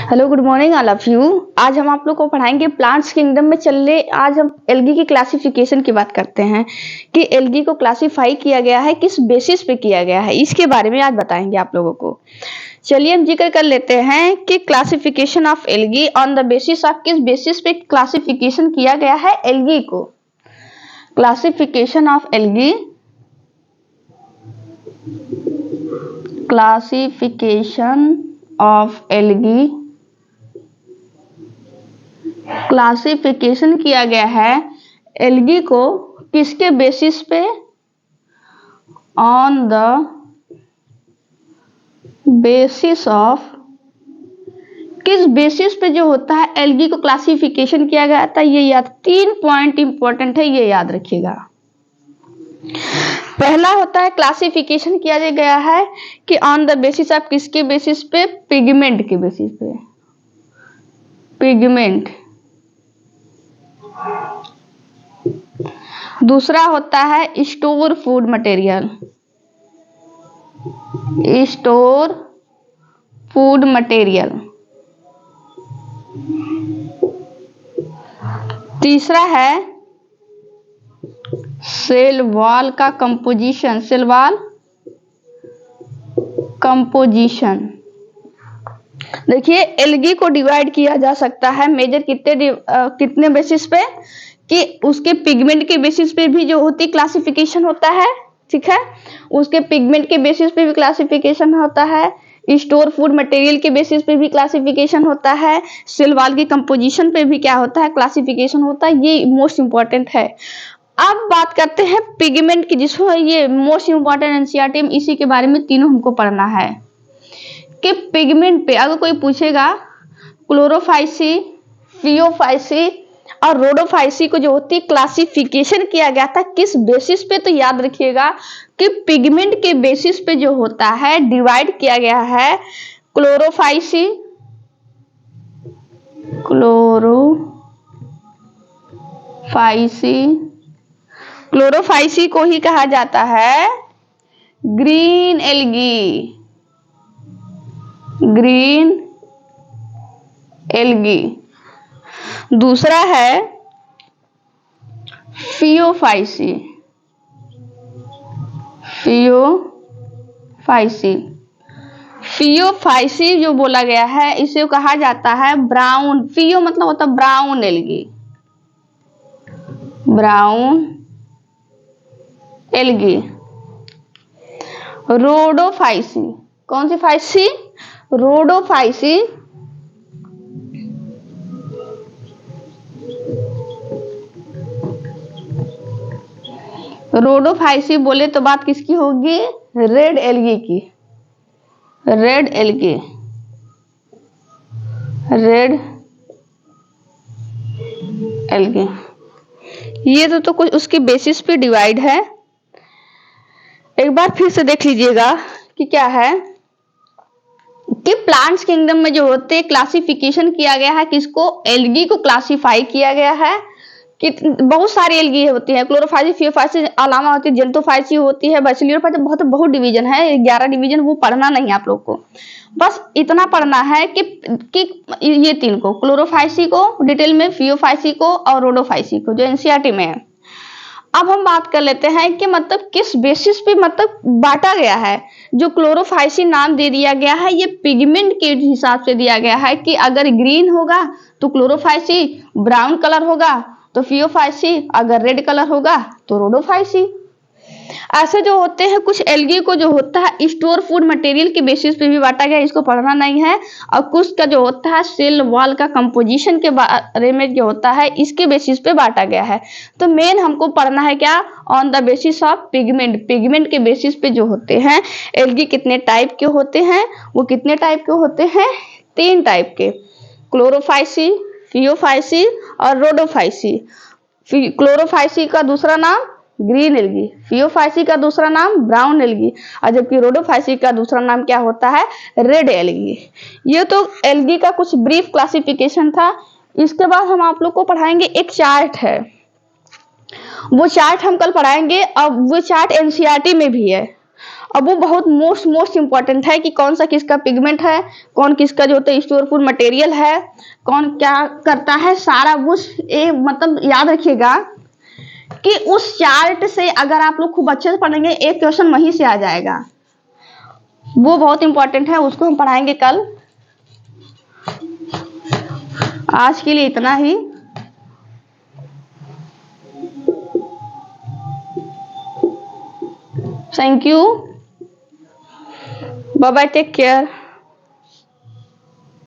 Hello good morning all of you. आज हम आप लोग को पढ़ाएंगे प्लांट्स किंगडम में। चलिए आज हम एल्गी की क्लासिफिकेशन की बात करते हैं कि एल्गी को क्लासिफाई किया गया है, किस बेसिस पे किया गया है, इसके बारे में आज बताएंगे आप लोगों को। चलिए हम जिक्र कर लेते हैं कि classification of algae on the basis of, किस बेसिस पे क्लासिफिकेशन किया गया है एल्गी को। Classification of algae, classification of algae, classification किया गया है एल्गी को किसके बेसिस पे, ऑन द बेसिस ऑफ, किस बेसिस पे जो होता है एल्गी को क्लासिफिकेशन किया गया था। ये याद, 3 पॉइंट इंपॉर्टेंट है, ये याद रखिएगा। पहला होता है क्लासिफिकेशन किया गया है कि ऑन द बेसिस ऑफ, किसके बेसिस पे, पिगमेंट के बेसिस पे, पिगमेंट। दूसरा होता है store food material, store food material. तीसरा है सेल वॉल का कंपोजिशन, सेल वॉल कंपोजिशन। देखिए एल्गी को डिवाइड किया जा सकता है मेजर कितने बेसिस पे, कि उसके पिगमेंट के बेसिस पे भी जो होती क्लासिफिकेशन होता है, ठीक है, उसके पिगमेंट के बेसिस पे भी क्लासिफिकेशन होता है, स्टोर फूड मटेरियल के बेसिस पे भी क्लासिफिकेशन होता है, सेल वॉल की कंपोजिशन पे भी क्या होता है, क्लासिफिकेशन होता है। ये मोस्ट इंपॉर्टेंट है। अब बात करते हैं पिगमेंट की, जिसको ये मोस्ट इंपॉर्टेंट एनसीईआरटी में इसी के बारे में तीनों हमको पढ़ना है कि पिगमेंट पे अगर कोई पूछेगा क्लोरोफाइसी, फियोफाइसी और रोडोफाइसी को जो होती है क्लासिफिकेशन किया गया था किस बेसिस पे, तो याद रखिएगा कि पिगमेंट के बेसिस पे जो होता है डिवाइड किया गया है क्लोरोफाइसी, क्लोरोफाइसी को ही कहा जाता है ग्रीन एल्गी, ग्रीन एल्गी। दूसरा है फियोफाइसी, फियोफाइसी जो बोला गया है इसे कहा जाता है ब्राउन, फियो मतलब होता है brown algae, brown algae. Rhodophyceae, कौन सी फाइसी, रोडोफाइसी, रोडोफाइसी बोले तो बात किसकी होगी, रेड एल्गी की, रेड एल्गी, रेड एल्गी। ये तो कुछ उसके बेसिस पे डिवाइड है। एक बार फिर से देख लीजिएगा कि क्या है कि प्लांट्स किंगडम में जो होते हैं क्लासिफिकेशन किया गया है किसको, एल्गी को क्लासिफाई किया गया है कि बहुत सारी एल्गी होती है, क्लोरोफाइसी, फियोफाइसी अलावा होती है, जेल्टोफाइसी होती है, बैसिलियोफाइसी, बहुत डिवीजन है, 11 डिवीजन, वो पढ़ना नहीं है आप लोग को, बस इतना पढ़ना है कि ये तीन को, क्लोरोफाइसी को डिटेल में, फियोफाइसी को और रोडोफाइसी को, जो एनसीईआरटी में है। अब हम बात कर लेते हैं कि मतलब किस बेसिस पे मतलब बांटा गया है। जो क्लोरोफाइसी नाम दे दिया गया है ये पिगमेंट के हिसाब से दिया गया है कि अगर ग्रीन होगा तो क्लोरोफाइसी, ब्राउन कलर होगा तो फियोफाइसी, अगर रेड कलर होगा तो रोडोफाइसी। ऐसे जो होते हैं कुछ एल्गी को जो होता है स्टोर फूड मटेरियल के बेसिस पे भी बांटा गया, इसको पढ़ना नहीं है। और कुछ का जो होता है सेल वॉल का कंपोजिशन के बारे में जो होता है इसके बेसिस पे बांटा गया है। तो मेन हमको पढ़ना है क्या, on the basis of pigment, pigment के बेसिस पे जो होते हैं एल्गी कितने टाइप के होते हैं, वो कितने टाइप के होते हैं, 3 टाइप के, क्लोरोफाइसी, फियोफाइसी और रोडोफाइसी। क्लोरोफाइसी का दूसरा नाम ग्रीन एल्गी, फियोफाइसी का दूसरा नाम ब्राउन एल्गी, और जबकि रोडोफाइसी का दूसरा नाम क्या होता है, रेड एल्गी। ये तो एल्गी का कुछ ब्रीफ क्लासिफिकेशन था। इसके बाद हम आप लोग को पढ़ाएंगे एक चार्ट है, वो चार्ट हम कल पढ़ाएंगे, अब वो चार्ट एनसीईआरटी में भी है अब वो बहुत मोस्ट इंपॉर्टेंट है कि कौन सा किसका पिगमेंट है, कौन किसका जो होता है स्टोर फूड मटेरियल है, कौन क्या करता है, सारा उस मतलब याद रखिएगा कि उस चार्ट से अगर आप लोग खूब अच्छे से पढ़ेंगे एक क्वेश्चन वहीं से आ जाएगा। वो बहुत इंपॉर्टेंट है, उसको हम पढ़ाएंगे कल। आज के लिए इतना ही। Thank you, bye bye, take care.